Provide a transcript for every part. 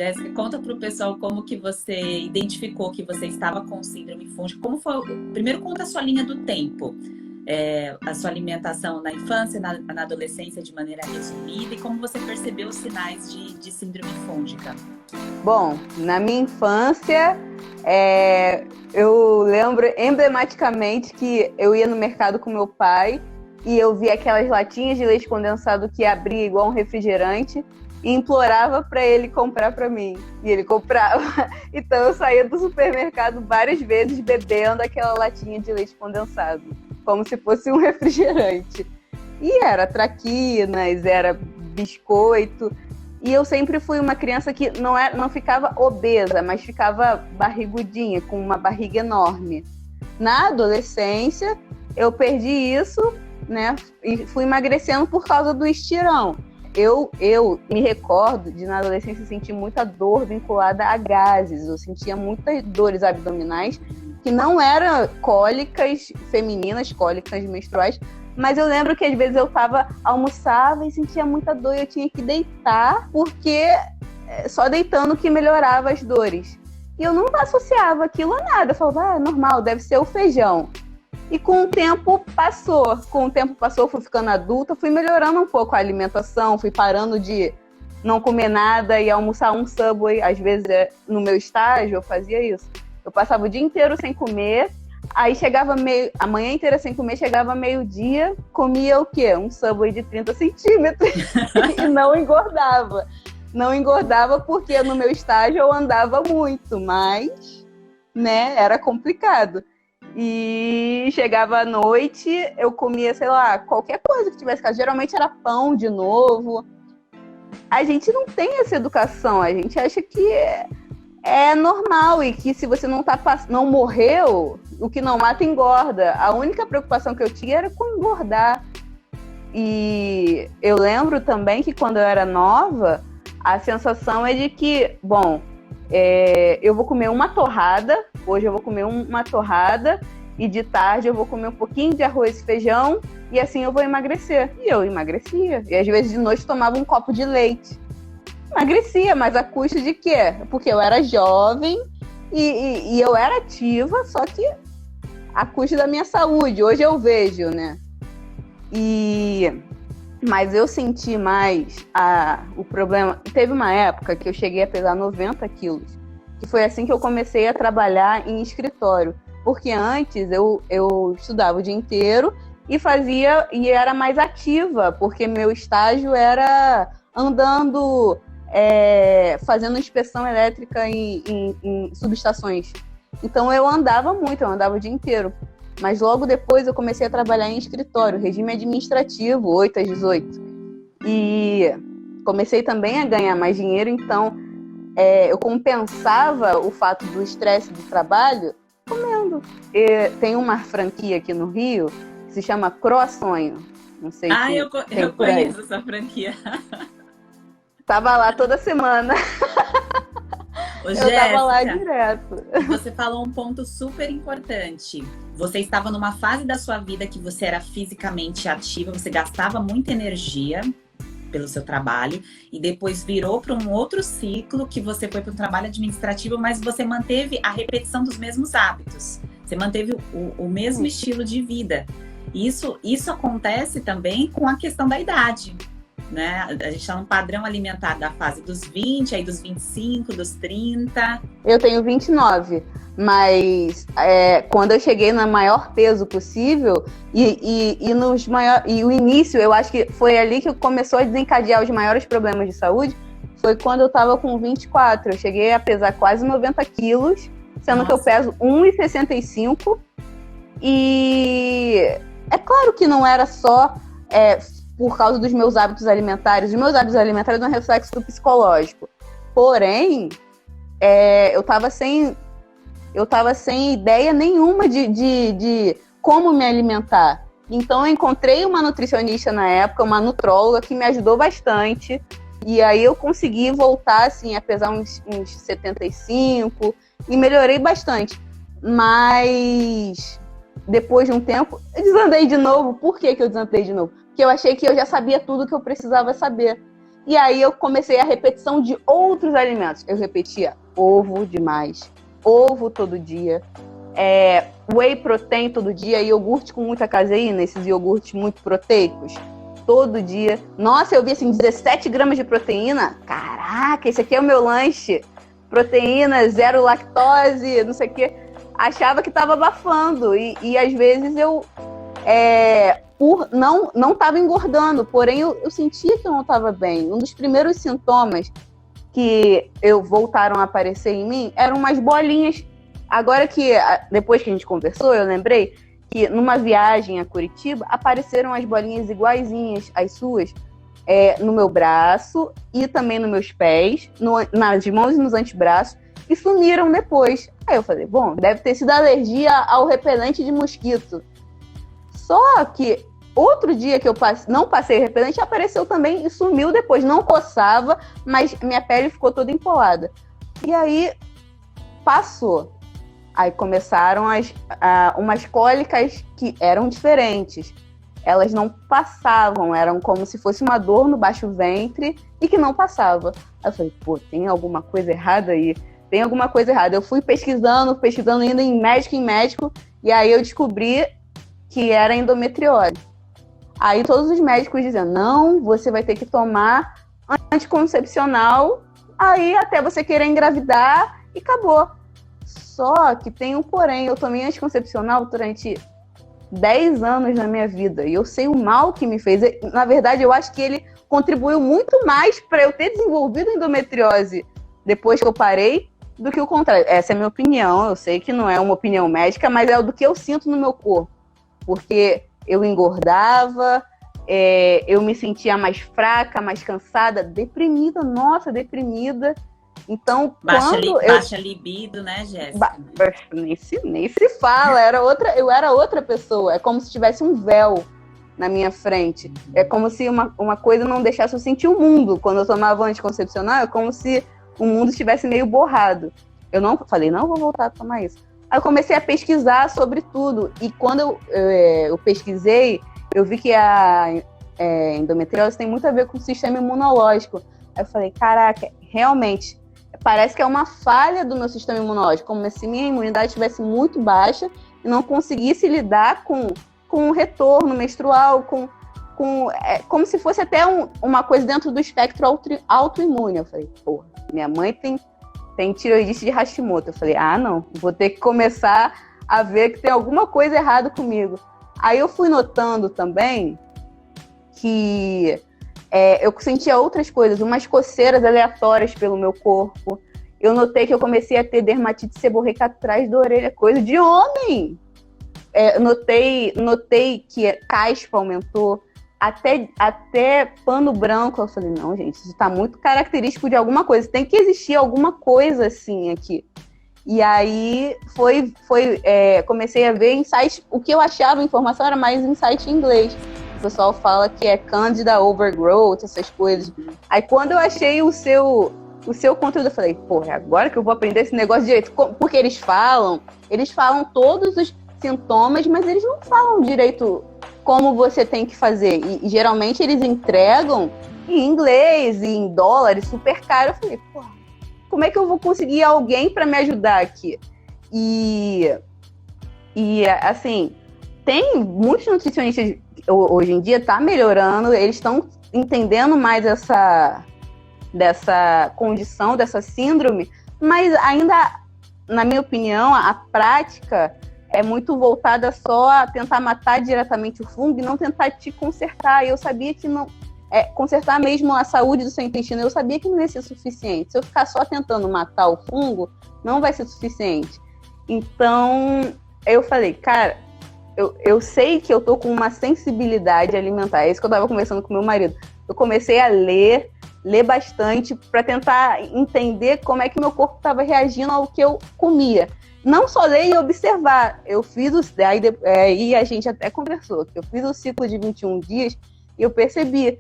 Jéssica, conta para o pessoal como que você identificou que você estava com síndrome fúngica. Como foi? Primeiro, conta a sua linha do tempo. A sua alimentação na infância, na adolescência, de maneira resumida, e como você percebeu os sinais de síndrome fúngica. Bom, na minha infância, eu lembro emblematicamente que eu ia no mercado com meu pai e eu via aquelas latinhas de leite condensado que abria igual um refrigerante e implorava para ele comprar para mim. E ele comprava. Então eu saía do supermercado várias vezes bebendo aquela latinha de leite condensado, como se fosse um refrigerante. E era traquinas, era biscoito. E eu sempre fui uma criança que não ficava obesa, mas ficava barrigudinha, com uma barriga enorme. Na adolescência, eu perdi isso, né? E fui emagrecendo por causa do estirão. Eu me recordo de, na adolescência, sentir muita dor vinculada a gases. Eu sentia muitas dores abdominais, que não eram cólicas femininas, cólicas menstruais, mas eu lembro que às vezes eu almoçava e sentia muita dor e eu tinha que deitar, porque só deitando que melhorava as dores. E eu não associava aquilo a nada. Eu falava, normal, deve ser o feijão. E com o tempo passou, fui ficando adulta, fui melhorando um pouco a alimentação, fui parando de não comer nada e almoçar um Subway. Às vezes, no meu estágio, eu fazia isso. Eu passava o dia inteiro sem comer, aí chegava a manhã inteira sem comer, chegava meio-dia, comia o quê? Um Subway de 30 centímetros e não engordava. Não engordava porque no meu estágio eu andava muito, mas, né, era complicado. E chegava à noite, eu comia, sei lá, qualquer coisa que tivesse casa. Geralmente era pão de novo. A gente não tem essa educação, a gente acha que é normal e que se você não morreu, o que não mata engorda. A única preocupação que eu tinha era com engordar. E eu lembro também que quando eu era nova, a sensação é de que, bom, eu vou comer uma torrada, hoje eu vou comer uma torrada e de tarde eu vou comer um pouquinho de arroz e feijão e assim eu vou emagrecer. E eu emagrecia. E às vezes de noite tomava um copo de leite. Emagrecia, mas a custo de quê? Porque eu era jovem e eu era ativa, só que a custo da minha saúde. Hoje eu vejo, né? Mas eu senti mais o problema. Teve uma época que eu cheguei a pesar 90 quilos, que foi assim que eu comecei a trabalhar em escritório. Porque antes eu estudava o dia inteiro e era mais ativa, porque meu estágio era andando, fazendo inspeção elétrica em subestações. Então eu andava muito, eu andava o dia inteiro. Mas logo depois eu comecei a trabalhar em escritório, regime administrativo, 8 às 18. E comecei também a ganhar mais dinheiro, então eu compensava o fato do estresse do trabalho comendo. Tem uma franquia aqui no Rio que se chama Croassonho. Não sei se eu conheço essa franquia. Tava lá toda semana. Ô, eu Jéssica, tava lá direto. Você falou um ponto super importante. Você estava numa fase da sua vida que você era fisicamente ativa, você gastava muita energia pelo seu trabalho e depois virou para um outro ciclo que você foi para um trabalho administrativo, mas você manteve a repetição dos mesmos hábitos. Você manteve o mesmo estilo de vida. Isso acontece também com a questão da idade, né? A gente está num padrão alimentar da fase dos 20, aí dos 25, dos 30. Eu tenho 29, mas quando eu cheguei no maior peso possível e o início, eu acho que foi ali que começou a desencadear os maiores problemas de saúde, foi quando eu estava com 24. Eu cheguei a pesar quase 90 quilos, sendo que eu peso 1,65. E é claro que não era só por causa dos meus hábitos alimentares. Os meus hábitos alimentares são um reflexo do psicológico. Porém, eu estava sem ideia nenhuma de como me alimentar. Então, eu encontrei uma nutricionista na época, uma nutróloga, que me ajudou bastante. E aí eu consegui voltar assim, a pesar uns 75 e melhorei bastante. Mas depois de um tempo, eu desandei de novo. Por que eu desandei de novo? Porque eu achei que eu já sabia tudo que eu precisava saber. E aí eu comecei a repetição de outros alimentos. Eu repetia ovo demais, ovo todo dia, whey protein todo dia, iogurte com muita caseína, esses iogurtes muito proteicos, todo dia. Nossa, eu vi assim, 17 gramas de proteína. Caraca, esse aqui é o meu lanche. Proteína, zero lactose, não sei o quê. Achava que estava abafando. E às vezes eu não estava engordando, porém eu sentia que eu não estava bem. Um dos primeiros sintomas que voltaram a aparecer em mim eram umas bolinhas. Agora que, depois que a gente conversou, eu lembrei que numa viagem a Curitiba apareceram as bolinhas iguaizinhas às suas, no meu braço e também nos meus pés, nas mãos e nos antebraços, e sumiram depois. Aí eu falei, bom, deve ter sido alergia ao repelente de mosquito. Só que outro dia que eu não passei repelente, apareceu também e sumiu depois. Não coçava, mas minha pele ficou toda empolada. E aí passou. Aí começaram umas cólicas que eram diferentes. Elas não passavam, eram como se fosse uma dor no baixo ventre e que não passava. Aí eu falei, pô, tem alguma coisa errada aí. Tem alguma coisa errada. Eu fui pesquisando, indo em médico, e aí eu descobri que era endometriose. Aí todos os médicos dizendo, não, você vai ter que tomar anticoncepcional, aí até você querer engravidar e acabou. Só que tem um porém, eu tomei anticoncepcional durante 10 anos na minha vida e eu sei o mal que me fez. Na verdade, eu acho que ele contribuiu muito mais para eu ter desenvolvido endometriose depois que eu parei do que o contrário. Essa é a minha opinião, eu sei que não é uma opinião médica, mas é do que eu sinto no meu corpo. Porque eu engordava, eu me sentia mais fraca, mais cansada, deprimida. Então, baixa libido, né, Jéssica? Nem se fala, eu era outra pessoa. É como se tivesse um véu na minha frente. É como se uma coisa não deixasse eu sentir o mundo. Quando eu tomava anticoncepcional, é como se o mundo estivesse meio borrado. Eu não falei, não vou voltar a tomar isso. Aí eu comecei a pesquisar sobre tudo. E quando eu pesquisei, eu vi que a endometriose tem muito a ver com o sistema imunológico. Aí eu falei, caraca, realmente, parece que é uma falha do meu sistema imunológico, como se minha imunidade estivesse muito baixa e não conseguisse lidar com o retorno menstrual, como se fosse até uma coisa dentro do espectro autoimune. Eu falei, porra, minha mãe tem tireoidite de Hashimoto. Eu falei, não, vou ter que começar a ver que tem alguma coisa errada comigo. Aí eu fui notando também que eu sentia outras coisas, umas coceiras aleatórias pelo meu corpo. Eu notei que eu comecei a ter dermatite seborreica atrás da orelha, coisa de homem. Notei que caspa aumentou, até pano branco. Eu falei, não, gente, isso tá muito característico de alguma coisa. Tem que existir alguma coisa assim aqui. E aí comecei a ver insights. O que eu achava, a informação era mais insight em inglês. O pessoal fala que é Candida overgrowth, essas coisas. Aí quando eu achei o seu conteúdo, eu falei, porra, agora que eu vou aprender esse negócio direito. Porque eles falam todos os sintomas, mas eles não falam direito como você tem que fazer. E geralmente eles entregam em inglês e em dólares, super caro. Eu falei, porra, como é que eu vou conseguir alguém para me ajudar aqui? E assim, tem muitos nutricionistas hoje em dia, tá melhorando, eles estão entendendo mais dessa condição, dessa síndrome, mas ainda, na minha opinião, a prática é muito voltada só a tentar matar diretamente o fungo e não tentar te consertar. Eu sabia que não... consertar mesmo a saúde do seu intestino, eu sabia que não ia ser suficiente. Se eu ficar só tentando matar o fungo, não vai ser suficiente. Então, eu falei, cara, eu sei que eu tô com uma sensibilidade alimentar. É isso que eu tava conversando com meu marido. Eu comecei a ler bastante para tentar entender como é que meu corpo estava reagindo ao que eu comia. Não só ler e observar. Eu fiz aí a gente até conversou, que eu fiz o ciclo de 21 dias e eu percebi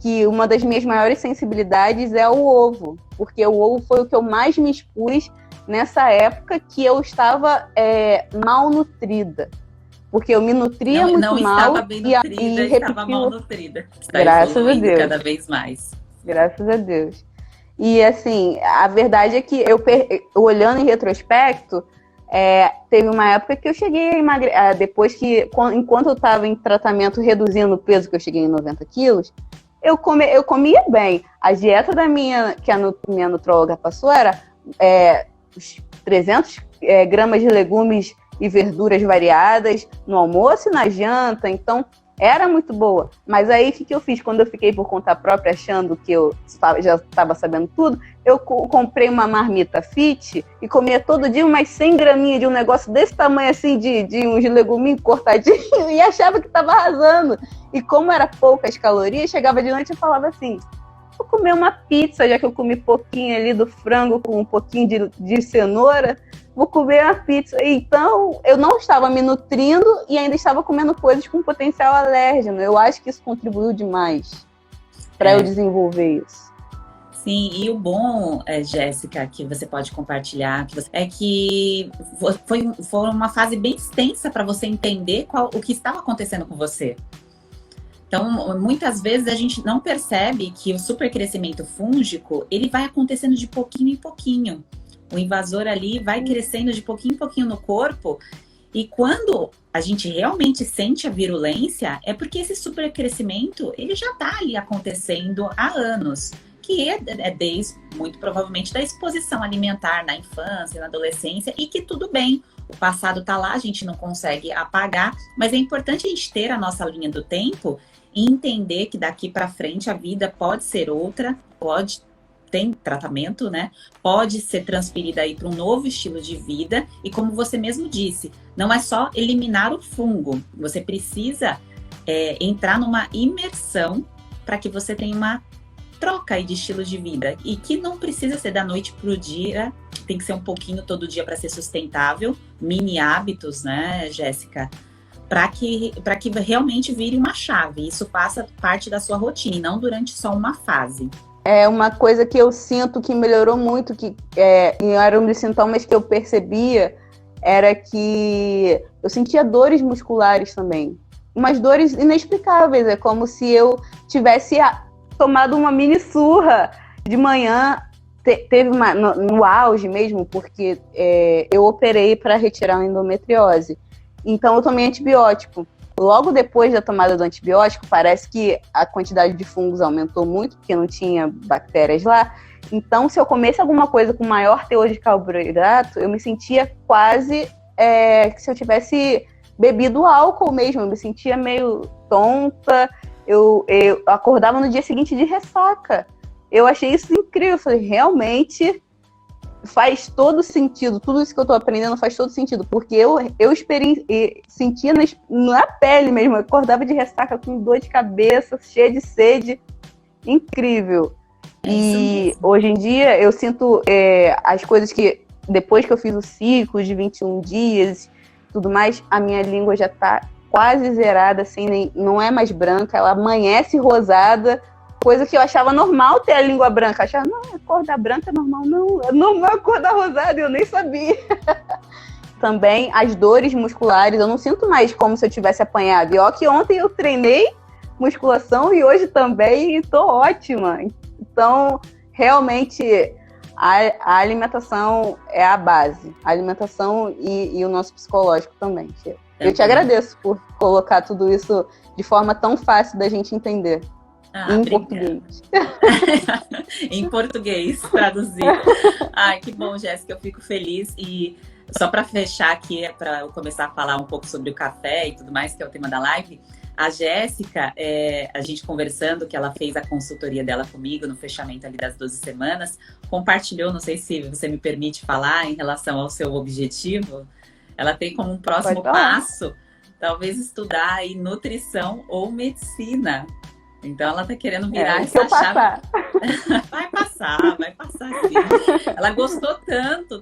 que uma das minhas maiores sensibilidades é o ovo, porque o ovo foi o que eu mais me expus nessa época que eu estava malnutrida. Porque eu me nutria muito mal. Não estava bem nutrida, estava mal nutrida. Graças a Deus. Cada vez mais. Graças a Deus. E, assim, a verdade é que olhando em retrospecto, teve uma época que eu cheguei a emagrecer, enquanto eu estava em tratamento reduzindo o peso, que eu cheguei em 90 quilos, eu comia bem. A dieta que a minha nutróloga passou era os 300 gramas de legumes e verduras variadas no almoço e na janta, então era muito boa. Mas aí o que eu fiz? Quando eu fiquei por conta própria achando que eu já estava sabendo tudo, eu comprei uma marmita fit e comia todo dia umas 100 graminhas de um negócio desse tamanho assim, de uns leguminhos cortadinhos, e achava que estava arrasando. E como era poucas calorias, chegava de noite e falava assim, vou comer uma pizza, já que eu comi pouquinho ali do frango com um pouquinho de cenoura, vou comer uma pizza. Então, eu não estava me nutrindo e ainda estava comendo coisas com potencial alérgeno. Eu acho que isso contribuiu demais para eu desenvolver isso. Sim, e o bom, Jéssica, que você pode compartilhar, é que foi uma fase bem extensa para você entender o que estava acontecendo com você. Então, muitas vezes a gente não percebe que o supercrescimento fúngico, ele vai acontecendo de pouquinho em pouquinho. O invasor ali vai crescendo de pouquinho em pouquinho no corpo. E quando a gente realmente sente a virulência, é porque esse supercrescimento, ele já está ali acontecendo há anos. Que é desde, muito provavelmente, da exposição alimentar na infância, na adolescência, e que tudo bem. O passado está lá, a gente não consegue apagar, mas é importante a gente ter a nossa linha do tempo e entender que daqui para frente a vida pode ser outra, tem tratamento, né? Pode ser transferida aí para um novo estilo de vida. E como você mesmo disse, não é só eliminar o fungo. Você precisa entrar numa imersão para que você tenha uma troca aí de estilo de vida. E que não precisa ser da noite para o dia, tem que ser um pouquinho todo dia para ser sustentável. Mini hábitos, né, Jéssica? Para que realmente vire uma chave. Isso passa parte da sua rotina e não durante só uma fase. É uma coisa que eu sinto que melhorou muito, que era um dos sintomas que eu percebia, era que eu sentia dores musculares também. Umas dores inexplicáveis, é como se eu tivesse tomado uma mini surra de manhã. Teve no auge mesmo, porque eu operei para retirar a endometriose. Então eu tomei antibiótico. Logo depois da tomada do antibiótico, parece que a quantidade de fungos aumentou muito, porque não tinha bactérias lá. Então, se eu comesse alguma coisa com maior teor de carboidrato, eu me sentia quase que se eu tivesse bebido álcool mesmo. Eu me sentia meio tonta. Eu acordava no dia seguinte de ressaca. Eu achei isso incrível. Eu falei, realmente faz todo sentido. Tudo isso que eu tô aprendendo faz todo sentido. Porque eu sentia na pele mesmo. Eu acordava de ressaca com dor de cabeça, cheia de sede. Incrível. E hoje em dia eu sinto as coisas que, depois que eu fiz o ciclo de 21 dias tudo mais, a minha língua já tá quase zerada, assim, não é mais branca, ela amanhece rosada, coisa que eu achava normal ter a língua branca. Eu achava, não, a cor da branca é normal. Não, é normal a cor da rosada, eu nem sabia. Também as dores musculares, eu não sinto mais como se eu tivesse apanhado. E ó que ontem eu treinei musculação e hoje também e tô ótima. Então, realmente, a alimentação é a base. A alimentação e o nosso psicológico também. Eu te agradeço por colocar tudo isso de forma tão fácil da gente entender. Em português. Em português, traduzido. Ai, que bom, Jéssica, eu fico feliz. E só para fechar aqui, para eu começar a falar um pouco sobre o café e tudo mais, que é o tema da live, a Jéssica, a gente conversando, que ela fez a consultoria dela comigo no fechamento ali das 12 semanas, compartilhou, não sei se você me permite falar, em relação ao seu objetivo. Ela tem como um próximo passo, talvez estudar aí nutrição ou medicina. Então ela tá querendo virar essa chave. Vai passar. passar sim. Ela gostou tanto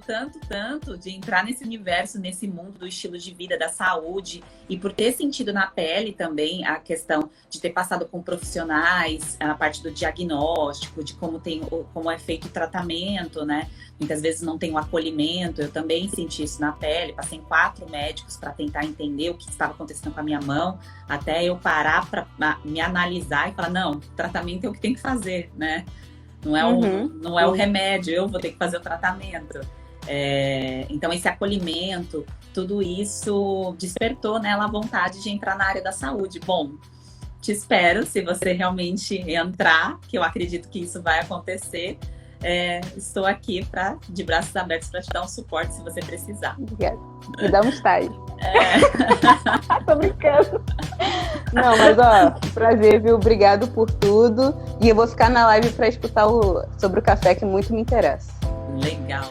de entrar nesse universo, nesse mundo do estilo de vida, da saúde, e por ter sentido na pele também a questão de ter passado com profissionais, a parte do diagnóstico, de como é feito o tratamento, né? Muitas vezes não tem o acolhimento, eu também senti isso na pele, passei em 4 médicos para tentar entender o que estava acontecendo com a minha mão, até eu parar para me analisar e falar, não, o tratamento é o que tem que fazer, né? Não é o remédio, eu vou ter que fazer o tratamento. Então, esse acolhimento, tudo isso despertou nela a vontade de entrar na área da saúde. Bom, te espero, se você realmente entrar, que eu acredito que isso vai acontecer. Estou aqui de braços abertos para te dar um suporte se você precisar. Obrigada. Me dá um estágio. Tô brincando. Não, mas prazer, viu? Obrigado por tudo. E eu vou ficar na live para escutar sobre o café, que muito me interessa. Legal.